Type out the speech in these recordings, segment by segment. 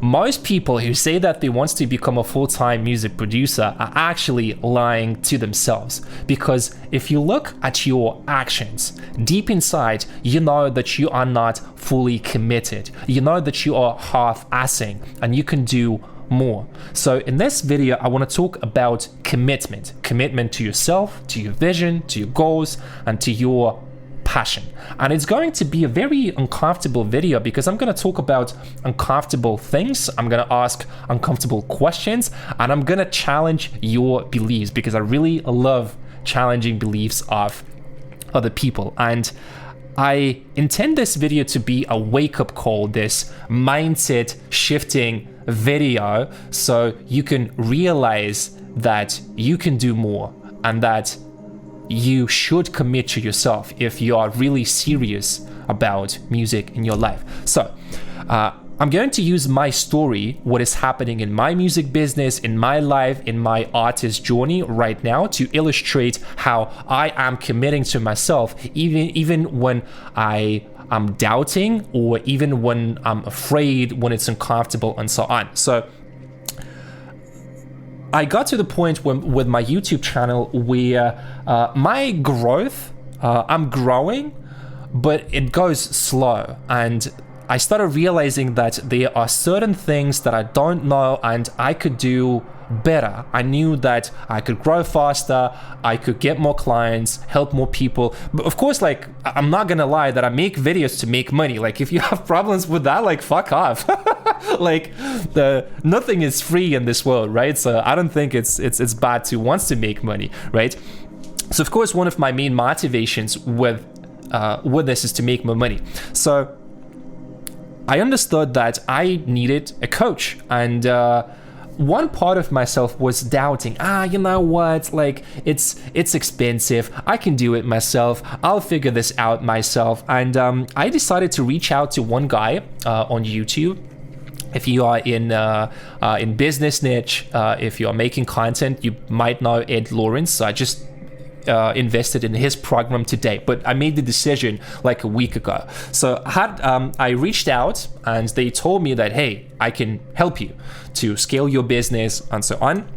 most people who say that they want to become a full-time music producer are actually lying to themselves. Because if you look at your actions, deep inside, you know that you are not fully committed. You know that you are half-assing and you can do more. So in this video, I want to talk about commitment to yourself, to your vision, to your goals, and to your passion. And it's going to be a very uncomfortable video because I'm going to talk about uncomfortable things. I'm going to ask uncomfortable questions, and I'm going to challenge your beliefs because I really love challenging beliefs of other people. And I intend this video to be a wake-up call, this mindset shifting video, so you can realize that you can do more and that you should commit to yourself if you are really serious about music in your life. So I'm going to use my story, what is happening in my music business, in my life, in my artist journey right now, to illustrate how I am committing to myself, even when I'm doubting, or even when I'm afraid, when it's uncomfortable, and so on. So I got to the point with my YouTube channel where my growth, I'm growing, but it goes slow. And I started realizing that there are certain things that I don't know and I could do better. I knew that I could grow faster, I could get more clients, help more people. But of course, like, I'm not gonna lie that I make videos to make money. Like, if you have problems with that, like, fuck off. Like, nothing is free in this world, right? So I don't think it's bad to want to make money, right? So of course, one of my main motivations with this is to make more money. So I understood that I needed a coach, and one part of myself was doubting, you know what, like, it's expensive, I can do it myself, I'll figure this out myself. And I decided to reach out to one guy on YouTube. If you are in business niche, if you are making content, you might know Ed Lawrence. So I just invested in his program today, but I made the decision like a week ago. So I reached out and they told me that, hey, I can help you to scale your business and so on.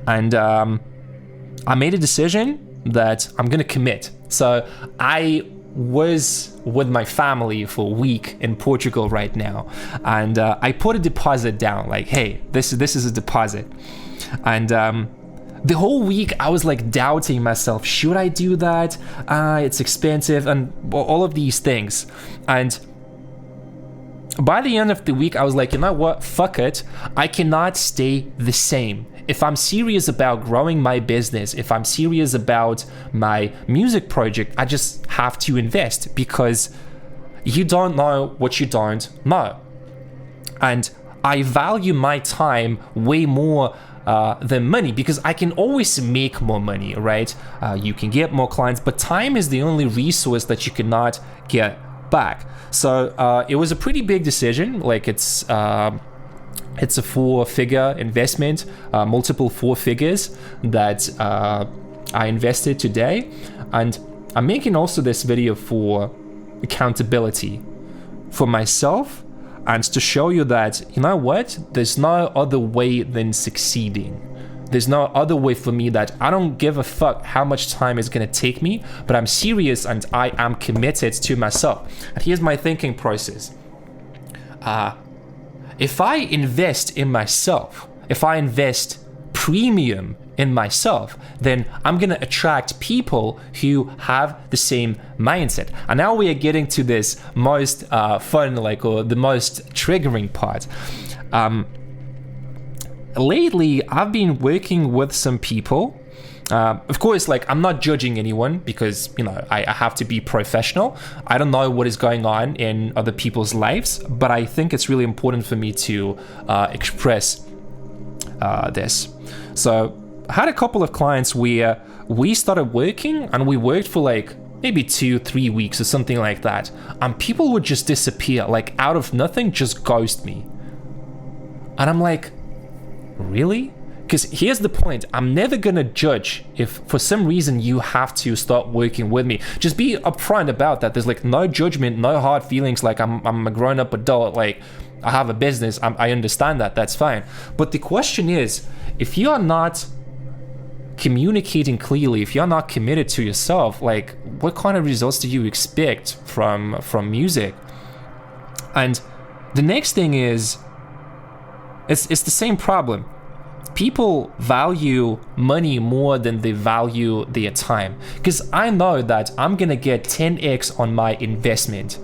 And I made a decision that I'm gonna commit. So I was with my family for a week in Portugal right now, and I put a deposit down, like, hey, this is a deposit. And the whole week I was like doubting myself, should I do that? It's expensive, and all of these things. And by the end of the week I was like, you know what, fuck it, I cannot stay the same. If I'm serious about growing my business, if I'm serious about my music project, I just have to invest, because you don't know what you don't know. And I value my time way more than money, because I can always make more money, right? You can get more clients, but time is the only resource that you cannot get back. So it was a pretty big decision. Like, it's a 4-figure investment, multiple 4 figures that I invested today. And I'm making also this video for accountability for myself, and to show you that, you know what, there's no other way than succeeding. There's no other way for me, that I don't give a fuck how much time it's gonna take me, but I'm serious and I am committed to myself. And here's my thinking process. If I invest in myself, if I invest premium in myself, then I'm gonna attract people who have the same mindset. And now we are getting to this most fun, or the most triggering part. Lately, I've been working with some people. Of course, like, I'm not judging anyone, because, you know, I have to be professional. I don't know what is going on in other people's lives, but I think it's really important for me to express this. So I had a couple of clients where we started working, and we worked for like maybe 2-3 weeks or something like that, and people would just disappear, like out of nothing, just ghost me. And I'm like, really? Because here's the point, I'm never gonna judge if for some reason you have to start working with me. Just be upfront about that. There's like no judgment, no hard feelings, like I'm a grown-up adult. Like, I have a business. I understand that. That's fine. But the question is, if you are not communicating clearly, if you're not committed to yourself, like, what kind of results do you expect from music? And the next thing is, it's the same problem. People value money more than they value their time, because I know that I'm gonna get 10x on my investment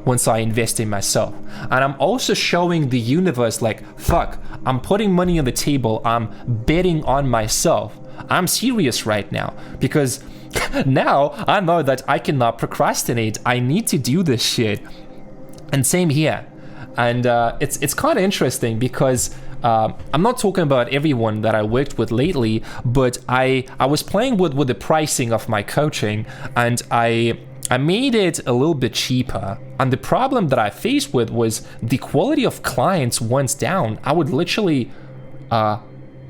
once I invest in myself. And I'm also showing the universe, like, fuck, I'm putting money on the table, I'm betting on myself. I'm serious right now, because now I know that I cannot procrastinate. I need to do this shit. And same here. And it's kind of interesting, because I'm not talking about everyone that I worked with lately, but I was playing with the pricing of my coaching, and I made it a little bit cheaper. And the problem that I faced with was the quality of clients went down. I would literally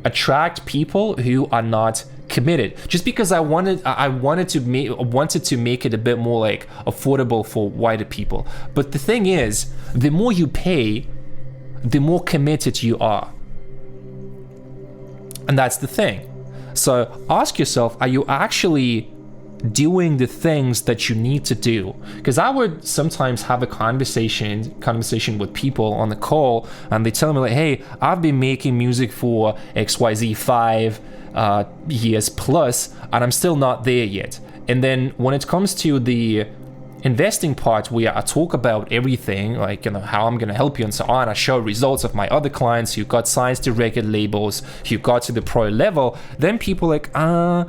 attract people who are not committed, just because I wanted to make it a bit more like affordable for wider people. But the thing is, the more you pay, the more committed you are. And that's the thing. So ask yourself, are you actually doing the things that you need to do? Because I would sometimes have a conversation with people on the call, and they tell me, like, hey, I've been making music for XYZ 5 years plus, and I'm still not there yet. And then when it comes to the investing part, where I talk about everything, like, how I'm gonna help you and so on, I show results of my other clients who got signed to record labels, who got to the pro level, then people like, they're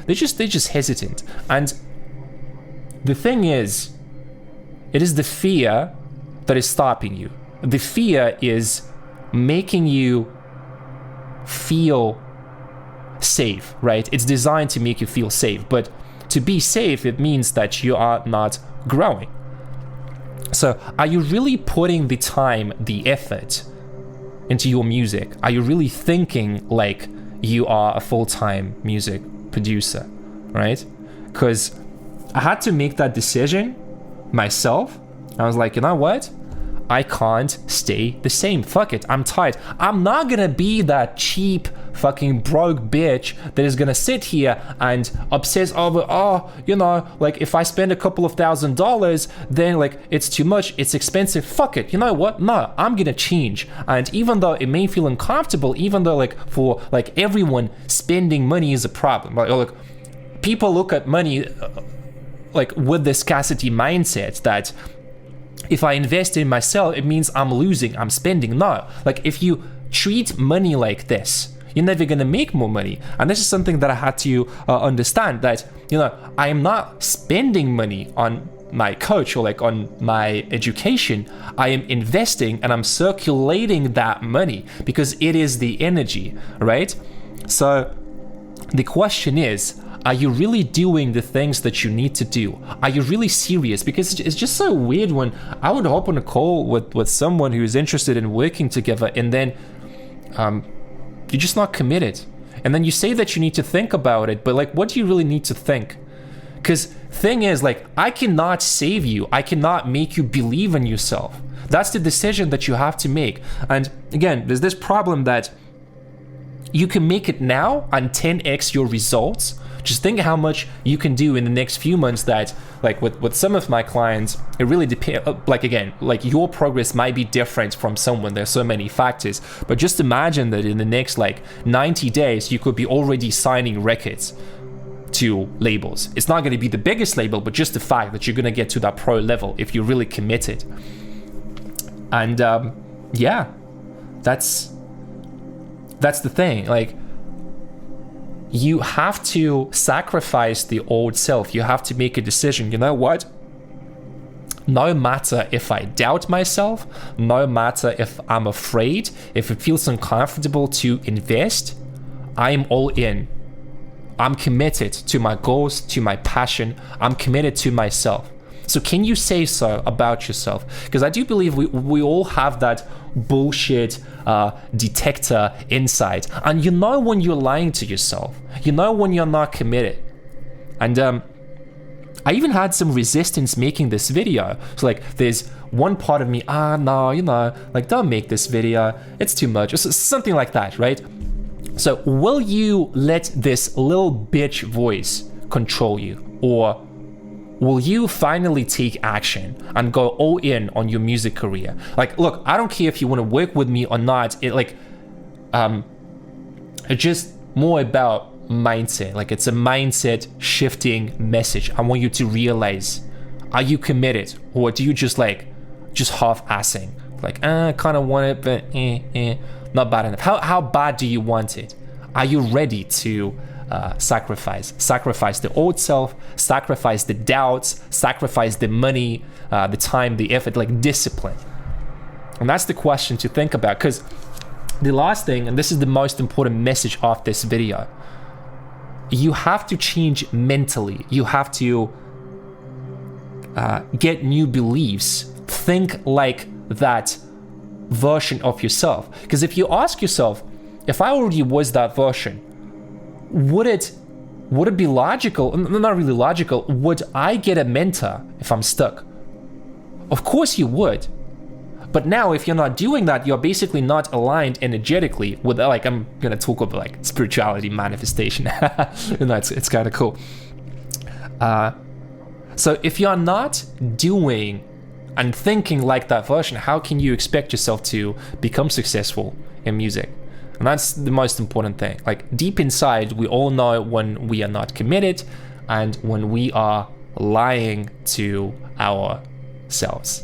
just hesitant. And the thing is, it is the fear that is stopping you. The fear is making you feel safe, right? It's designed to make you feel safe, but to be safe, it means that you are not growing. So are you really putting the time, the effort into your music? Are you really thinking like you are a full-time music producer, right? Because I had to make that decision myself. I was like, you know what? I can't stay the same. Fuck it, I'm tired. I'm not gonna be that cheap fucking broke bitch that is gonna sit here and obsess over, like, if I spend a couple of $1,000s, then like it's too much, it's expensive. Fuck it, you know what? No, I'm gonna change. And even though it may feel uncomfortable, even though like for like everyone, spending money is a problem. Like people look at money like with the scarcity mindset that if I invest in myself, it means I'm losing, I'm spending. No, like if you treat money like this, you're never gonna make more money. And this is something that I had to understand, that, I am not spending money on my coach or like on my education. I am investing and I'm circulating that money because it is the energy, right? So the question is, are you really doing the things that you need to do? Are you really serious? Because it's just so weird when I would hop on a call with someone who's interested in working together, and then you're just not committed. And then you say that you need to think about it, but like, what do you really need to think? Because thing is, like, I cannot save you. I cannot make you believe in yourself. That's the decision that you have to make. And again, there's this problem that you can make it now and 10x your results. Just think how much you can do in the next few months. That, like, with some of my clients, it really depends. Like, again, like, your progress might be different from someone. There's so many factors. But just imagine that in the next, like, 90 days, you could be already signing records to labels. It's not going to be the biggest label, but just the fact that you're going to get to that pro level if you're really committed. And, yeah, that's the thing. Like, you have to sacrifice the old self. You have to make a decision. You know what? No matter if I doubt myself, no matter if I'm afraid, if it feels uncomfortable to invest, I'm all in. I'm committed to my goals, to my passion. I'm committed to myself. So can you say so about yourself? Because I do believe we all have that bullshit detector inside. And you know when you're lying to yourself. You know when you're not committed. And I even had some resistance making this video. So like there's one part of me, no, like don't make this video, it's too much, or something like that, right? So will you let this little bitch voice control you, or will you finally take action and go all in on your music career? Like, look, I don't care if you want to work with me or not. It's just more about mindset. Like, it's a mindset shifting message. I want you to realize, are you committed, or do you just half-assing? Like, I kind of want it, but not bad enough. How bad do you want it? Are you ready to sacrifice the old self, sacrifice the doubts, sacrifice the money, the time, the effort, like discipline? And that's the question to think about, because the last thing, and this is the most important message of this video, you have to change mentally. You have to get new beliefs, think like that version of yourself. Because if you ask yourself, if I already was that version, would it be logical? Not really logical. Would I get a mentor if I'm stuck? Of course you would. But now if you're not doing that, you're basically not aligned energetically with, like, I'm gonna talk about like spirituality, manifestation. It's kind of cool. So if you're not doing and thinking like that version, how can you expect yourself to become successful in music? And that's the most important thing. Like, deep inside, we all know when we are not committed and when we are lying to ourselves.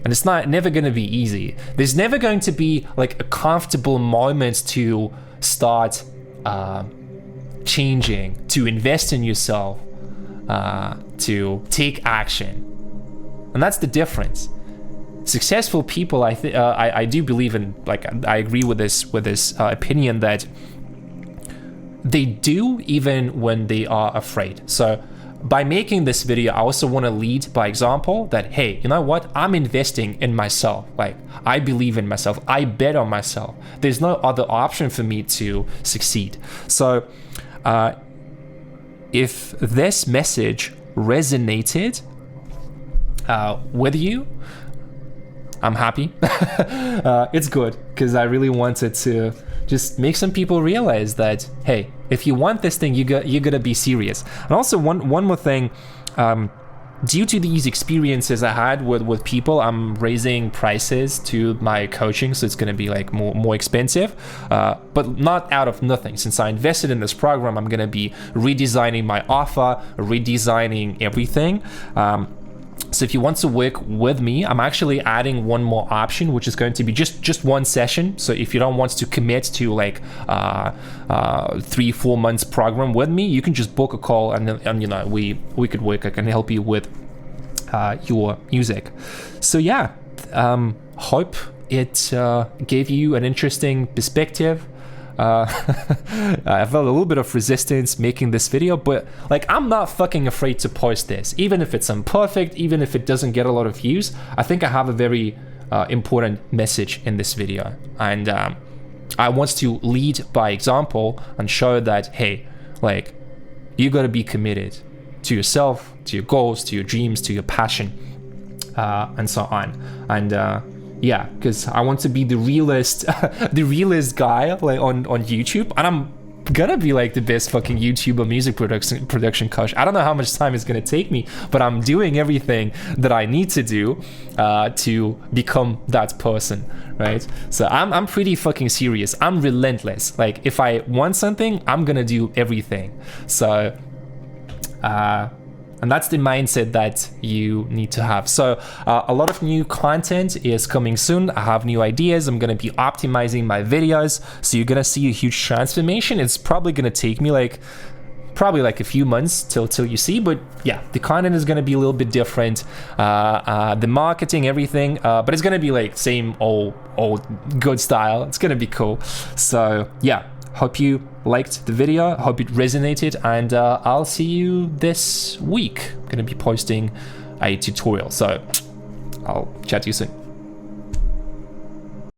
And it's never going to be easy. There's never going to be like a comfortable moment to start changing, to invest in yourself, to take action. And that's the difference. Successful people, I do believe in, like, I agree with this opinion that they do even when they are afraid. So by making this video, I also want to lead by example that, hey, you know what? I'm investing in myself. Like, I believe in myself. I bet on myself. There's no other option for me to succeed. So if this message resonated with you, I'm happy. It's good, because I really wanted to just make some people realize that, hey, if you want this thing, you're gonna be serious. And also one more thing, due to these experiences I had with people, I'm raising prices to my coaching, so it's gonna be like more expensive, but not out of nothing. Since I invested in this program, I'm gonna be redesigning my offer, redesigning everything. So if you want to work with me, I'm actually adding one more option, which is going to be just one session. So if you don't want to commit to like 3-4 months program with me, you can just book a call, and you know, we could work. I can help you with your music. So yeah, hope it gave you an interesting perspective. I felt a little bit of resistance making this video, but like, I'm not fucking afraid to post this, even if it's imperfect, even if it doesn't get a lot of views. I think I have a very important message in this video, and I want to lead by example and show that, hey, like, you got to be committed to yourself, to your goals, to your dreams, to your passion, and so on. And yeah, because I want to be the realest guy, like, on YouTube, and I'm gonna be like the best fucking YouTuber, music production coach. I don't know how much time it's gonna take me, but I'm doing everything that I need to do to become that person, right? So I'm pretty fucking serious. I'm relentless. Like, if I want something, I'm gonna do everything. So and that's the mindset that you need to have. So a lot of new content is coming soon. I have new ideas. I'm gonna be optimizing my videos. So you're gonna see a huge transformation. It's probably gonna take me like a few months till you see, but yeah, the content is gonna be a little bit different. The marketing, everything, but it's gonna be like same old good style. It's gonna be cool. So yeah, hope you liked the video, hope it resonated, and I'll see you this week. I'm gonna be posting a tutorial, so I'll chat to you soon.